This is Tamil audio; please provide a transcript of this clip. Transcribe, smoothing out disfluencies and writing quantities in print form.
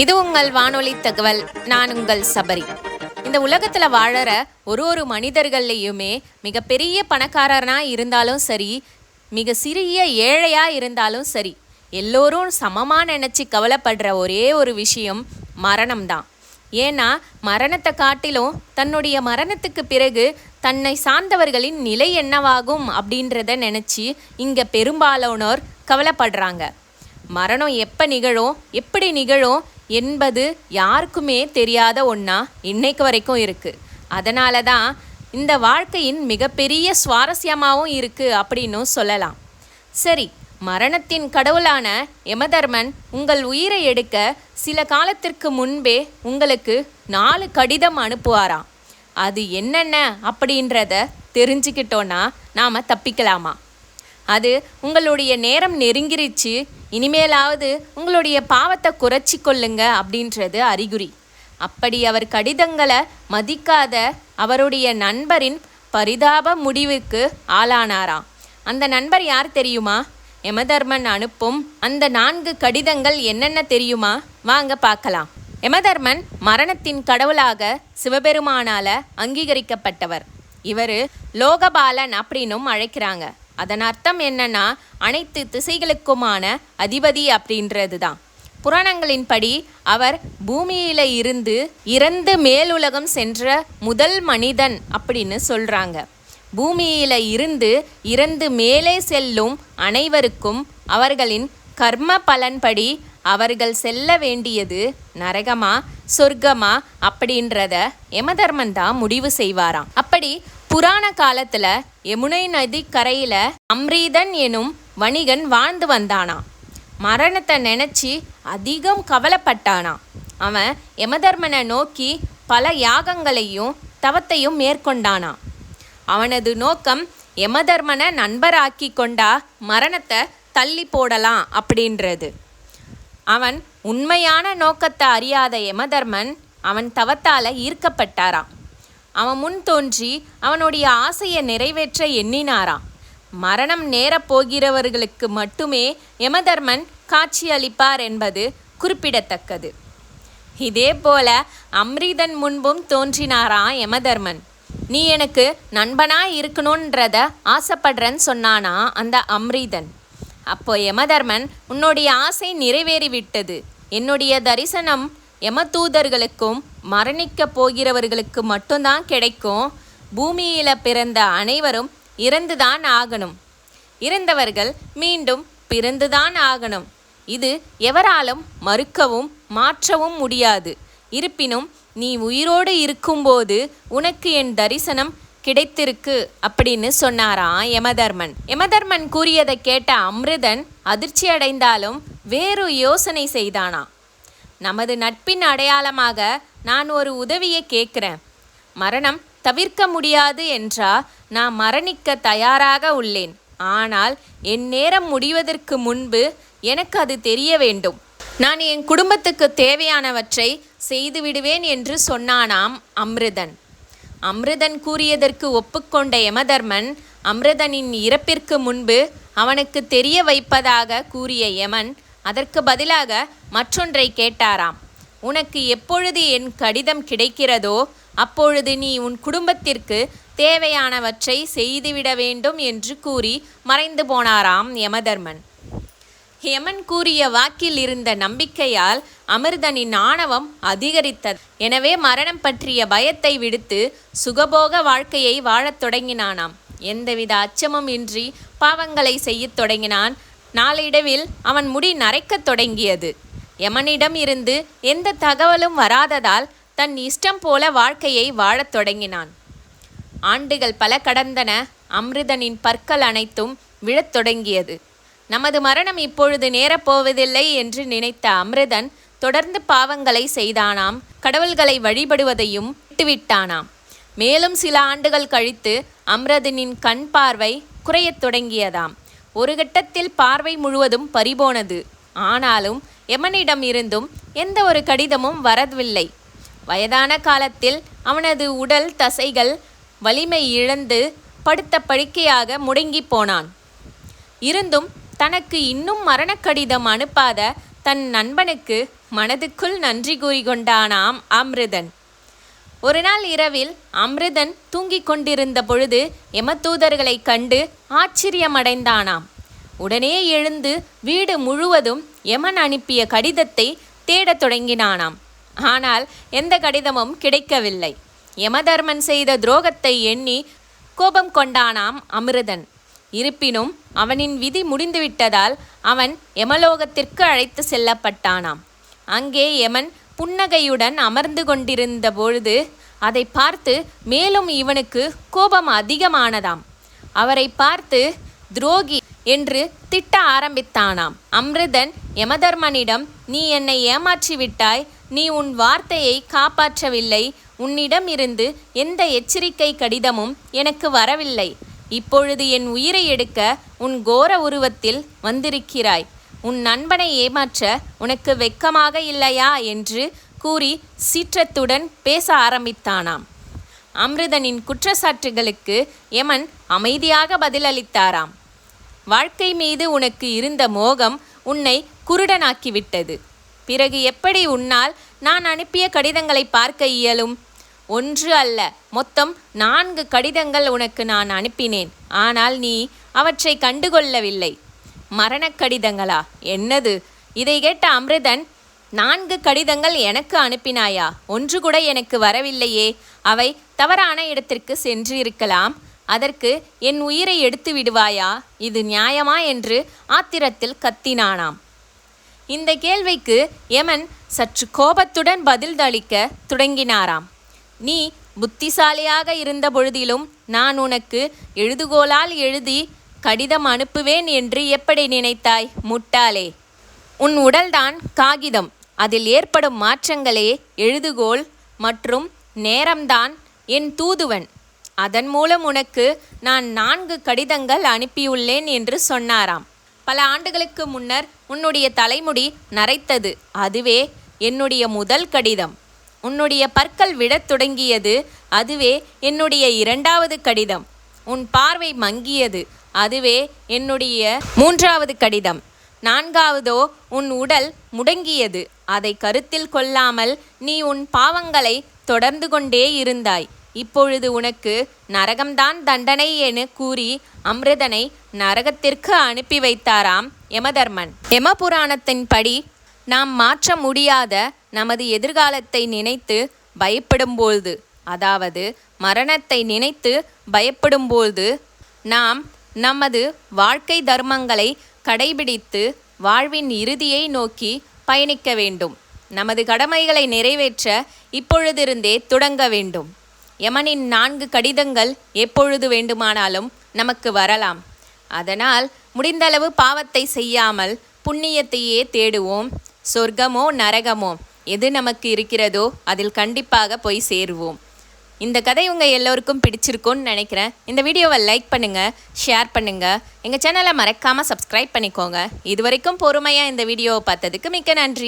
இது உங்கள் வானொலி தகவல். நான் உங்கள் சபரி. இந்த உலகத்தில் வாழற ஒரு மனிதர்கள்லையுமே மிகப்பெரிய பணக்காரனாக இருந்தாலும் சரி, மிக சிறிய ஏழையாக இருந்தாலும் சரி, எல்லோரும் சமமாக நினச்சி கவலைப்படுற ஒரே ஒரு விஷயம் மரணம்தான். ஏன்னா மரணத்தை காட்டிலும் தன்னுடைய மரணத்துக்கு பிறகு தன்னை சார்ந்தவர்களின் நிலை என்னவாகும் அப்படின்றத நினச்சி இங்கே பெரும்பாலானோர் கவலைப்படுறாங்க. மரணம் எப்போ நிகழும், எப்படி நிகழும் என்பது யாருக்குமே தெரியாத ஒன்றா இன்னைக்கு வரைக்கும் இருக்குது. அதனால தான் இந்த வாழ்க்கையின் மிகப்பெரிய சுவாரஸ்யமாகவும் இருக்குது அப்படின்னும் சொல்லலாம். சரி, மரணத்தின் கடவுளான யமதர்மன் உங்கள் உயிரை எடுக்க சில காலத்திற்கு முன்பே உங்களுக்கு 4 கடிதம் அனுப்புவாராம். அது என்னென்ன அப்படின்றத தெரிஞ்சுக்கிட்டோன்னா நாம் தப்பிக்கலாமா? அது உங்களுடைய நேரம் நெருங்கிருச்சு, இனிமேலாவது உங்களுடைய பாவத்தை குறைச்சி கொள்ளுங்க அப்படின்றது அறிகுறி. அப்படி அவர் கடிதங்களை மதிக்காத அவருடைய நண்பரின் பரிதாப முடிவுக்கு ஆளானாராம். அந்த நண்பர் யார் தெரியுமா? யமதர்மன் அனுப்பும் அந்த 4 கடிதங்கள் என்னென்ன தெரியுமா? வாங்க பார்க்கலாம். யமதர்மன் மரணத்தின் கடவுளாக சிவபெருமானால அங்கீகரிக்கப்பட்டவர். இவர் லோகபாலன் அப்படின்னும் அழைக்கிறாங்க. அதன் அர்த்தம் என்னன்னா அனைத்து திசைகளுக்குமான அதிபதி அப்படின்றது தான். புராணங்களின்படி அவர் பூமியில இறந்து மேலுலகம் சென்ற முதல் மனிதன் அப்படின்னு சொல்றாங்க. பூமியில இறந்து மேலே செல்லும் அனைவருக்கும் அவர்களின் கர்ம பலன்படி அவர்கள் செல்ல வேண்டியது நரகமா சொர்க்கமா அப்படின்றத யமதர்மன் தான் முடிவு செய்வாராம். அப்படி புராண காலத்துல யமுனை நதி கரையில அம்ரீதன் எனும் வணிகன் வாழ்ந்து வந்தானாம். மரணத்தை நினைச்சு அதிகம் கவலைப்பட்டானாம். அவன் யமதர்மனை நோக்கி பல யாகங்களையும் தவத்தையும் மேற்கொண்டானாம். அவனது நோக்கம் யமதர்மனை நண்பராக்கி கொண்டா மரணத்தை தள்ளி போடலாம் அப்படின்றது. அவன் உண்மையான நோக்கத்தை அறியாத யமதர்மன் அவன் தவத்தால ஈர்க்கப்பட்டாராம். அவன் முன் தோன்றி அவனுடைய ஆசையை நிறைவேற்ற எண்ணினாராம். மரணம் நேரப் போகிறவர்களுக்கு மட்டுமே யமதர்மன் காட்சி அளிப்பார் என்பது குறிப்பிடத்தக்கது. இதே போல அம்ரீதன் முன்பும் தோன்றினாராம் யமதர்மன். நீ எனக்கு நண்பனா இருக்கணுன்றத ஆசைப்படுறன்னு சொன்னானா அந்த அம்ரீதன். அப்போ யமதர்மன், உன்னுடைய ஆசை நிறைவேறிவிட்டது. என்னுடைய தரிசனம் யமதூதர்களுக்கும் மரணிக்க போகிறவர்களுக்கு மட்டும்தான் கிடைக்கும். பூமியில பிறந்த அனைவரும் இறந்துதான் ஆகணும். இறந்தவர்கள் மீண்டும் பிறந்துதான் ஆகணும். இது எவராலும் மறுக்கவும் மாற்றவும் முடியாது. இருப்பினும் நீ உயிரோடு இருக்கும்போது உனக்கு என் தரிசனம் கிடைத்திருக்கு அப்படின்னு சொன்னாராம் யமதர்மன். யமதர்மன் கூறியதை கேட்ட அம்ருதன் அதிர்ச்சி அடைந்தாலும் வேறு யோசனை செய்தானாம். நமது நட்பின் அடையாளமாக நான் ஒரு உதவியை கேட்குறேன். மரணம் தவிர்க்க முடியாது என்றா நான் மரணிக்க தயாராக உள்ளேன். ஆனால் என் நேரம் முடிவதற்கு முன்பு எனக்கு அது தெரிய வேண்டும். நான் என் குடும்பத்துக்கு தேவையானவற்றை செய்து விடுவேன் என்று சொன்னானாம் அம்ருதன். அம்ருதன் கூறியதற்கு ஒப்புக்கொண்ட யமதர்மன் அம்ருதனின் இறப்பிற்கு முன்பு அவனுக்கு தெரிய வைப்பதாக கூறிய யமன் அதற்கு பதிலாக மற்றொன்றை கேட்டாராம். உனக்கு எப்பொழுது என் கடிதம் கிடைக்கிறதோ அப்பொழுது நீ உன் குடும்பத்திற்கு தேவையானவற்றை செய்துவிட வேண்டும் என்று கூறி மறைந்து போனாராம் யமதர்மன். யமன் கூறிய வாக்கில் இருந்த நம்பிக்கையால் அமிர்தனின் ஆணவம் அதிகரித்தது. எனவே மரணம் பற்றிய பயத்தை விடுத்து சுகபோக வாழ்க்கையை வாழத் தொடங்கினானாம். எந்தவித அச்சமும் இன்றி பாவங்களை செய்யத் தொடங்கினான். நாளடைவில் அவன் முடி நரைக்கத் தொடங்கியது. யமனிடம் இருந்து எந்த தகவலும் வராததால் தன் இஷ்டம் போல வாழ்க்கையை வாழத் தொடங்கினான். ஆண்டுகள் பல கடந்தன. அம்ருதனின் பற்கள் அனைத்தும் விழத் தொடங்கியது. நமது மரணம் இப்பொழுது நேரப்போவதில்லை என்று நினைத்த அம்ருதன் தொடர்ந்து பாவங்களை செய்தானாம். கடவுள்களை வழிபடுவதையும் விட்டுவிட்டானாம். மேலும் சில ஆண்டுகள் கழித்து அம்ருதனின் கண் பார்வை குறையத் தொடங்கியதாம். ஒரு கட்டத்தில் பார்வை முழுவதும் பறிபோனது. ஆனாலும் யமனிடம் இருந்தும் எந்த ஒரு கடிதமும் வரவில்லை. வயதான காலத்தில் அவனது உடல் தசைகள் வலிமை இழந்து படுத்த படுக்கையாக முடங்கி போனான். இருந்தும் தனக்கு இன்னும் மரணக்கடிதம் அனுப்பாத தன் நண்பனுக்கு மனதுக்குள் நன்றி கூறிக்கொண்டானாம் அம்ருதன். ஒரு நாள் இரவில் அம்ருதன் தூங்கிக் கொண்டிருந்த பொழுது யமதூதர்களைக் கண்டு ஆச்சரியமடைந்தானாம். உடனே எழுந்து வீடு முழுவதும் யமன் அனுப்பிய கடிதத்தை தேடத் தொடங்கினானாம். ஆனால் எந்த கடிதமும் கிடைக்கவில்லை. யமதர்மன் செய்த துரோகத்தை எண்ணி கோபம் கொண்டானாம் அமிர்தன். இருப்பினும் அவனின் விதி முடிந்துவிட்டதால் அவன் யமலோகத்திற்கு அழைத்து செல்லப்பட்டானாம். அங்கே யமன் புன்னகையுடன் அமர்ந்து கொண்டிருந்த பொழுது அதை பார்த்து மேலும் இவனுக்கு கோபம் அதிகமானதாம். அவரை பார்த்து துரோகி என்று திட்ட ஆரம்பித்தானாம். அம்ருதன் யமதர்மனிடம், நீ என்னை ஏமாற்றிவிட்டாய், நீ உன் வார்த்தையை காப்பாற்றவில்லை, உன்னிடம் இருந்து எந்த எச்சரிக்கை கடிதமும் எனக்கு வரவில்லை, இப்பொழுது என் உயிரை எடுக்க உன் கோர உருவத்தில் வந்திருக்கிறாய், உன் நண்பனை ஏமாற்ற உனக்கு வெட்கமாக இல்லையா என்று கூறி சீற்றத்துடன் பேச ஆரம்பித்தானாம். அம்ருதனின் குற்றச்சாட்டுகளுக்கு யமன் அமைதியாக பதிலளித்தாராம். வாழ்க்கை மீது உனக்கு இருந்த மோகம் உன்னை குருடனாக்கிவிட்டது. பிறகு எப்படி உன்னால் நான் அனுப்பிய கடிதங்களை பார்க்க இயலும்? 1 அல்ல, மொத்தம் 4 கடிதங்கள் உனக்கு நான் அனுப்பினேன். ஆனால் நீ அவற்றை கண்டுகொள்ளவில்லை. மரணக் கடிதங்களா? என்னது? இதை கேட்ட அம்ருதன், 4 கடிதங்கள் எனக்கு அனுப்பினாயா? 1 கூட எனக்கு வரவில்லையே. அவை தவறான இடத்திற்கு சென்றிருக்கலாம். அதற்கு என் உயிரை எடுத்து விடுவாயா? இது நியாயமா என்று ஆத்திரத்தில் கத்தினானாம். இந்த கேள்விக்கு யமன் சற்று கோபத்துடன் பதிலளிக்க தொடங்கினாராம். நீ புத்திசாலியாக இருந்த பொழுதிலும் நான் உனக்கு எழுதுகோலால் எழுதி கடிதம் அனுப்புவேன் என்று எப்படி நினைத்தாய்? முட்டாளே! உன் உடல்தான் காகிதம். அதில் ஏற்படும் மாற்றங்களே எழுதுகோல் மற்றும் நேரம்தான் என் தூதுவன். அதன் மூலம் உனக்கு நான் 4 கடிதங்கள் அனுப்பியுள்ளேன் என்று சொன்னாராம். பல ஆண்டுகளுக்கு முன்னர் உன்னுடைய தலைமுடி நரைத்தது. அதுவே என்னுடைய முதல் கடிதம். உன்னுடைய பற்கள் விடத் தொடங்கியது. அதுவே என்னுடைய 2வது கடிதம். உன் பார்வை மங்கியது. அதுவே என்னுடைய 3வது கடிதம். 4வதோ உன் உடல் முடங்கியது. அதை கருத்தில் கொள்ளாமல் நீ உன் பாவங்களை தொடர்ந்து கொண்டே இருந்தாய். இப்பொழுது உனக்கு நரகம்தான் தண்டனை என கூறி அம்ருதனை நரகத்திற்கு அனுப்பி வைத்தாராம் யமதர்மன். யமபுராணத்தின்படி நாம் மாற்ற முடியாத நமது எதிர்காலத்தை நினைத்து பயப்படும்போது, அதாவது மரணத்தை நினைத்து பயப்படும்போது, நாம் நமது வாழ்க்கை தர்மங்களை கடைபிடித்து வாழ்வின் இறுதியை நோக்கி பயணிக்க வேண்டும். நமது கடமைகளை நிறைவேற்ற இப்பொழுதிருந்தே தொடங்க வேண்டும். யமனின் 4 கடிதங்கள் எப்பொழுது வேண்டுமானாலும் நமக்கு வரலாம். அதனால் முடிந்தளவு பாவத்தை செய்யாமல் புண்ணியத்தையே தேடுவோம். சொர்க்கமோ நரகமோ எது நமக்கு இருக்கிறதோ அதில் கண்டிப்பாக போய் சேருவோம். இந்த கதை உங்கள் எல்லோருக்கும் பிடிச்சிருக்கும்னு நினைக்கிறேன். இந்த வீடியோவை லைக் பண்ணுங்கள், ஷேர் பண்ணுங்கள், எங்கள் சேனலை மறக்காமல் சப்ஸ்கிரைப் பண்ணிக்கோங்க. இது வரைக்கும் பொறுமையாக இந்த வீடியோவை பார்த்ததுக்கு மிக்க நன்றி.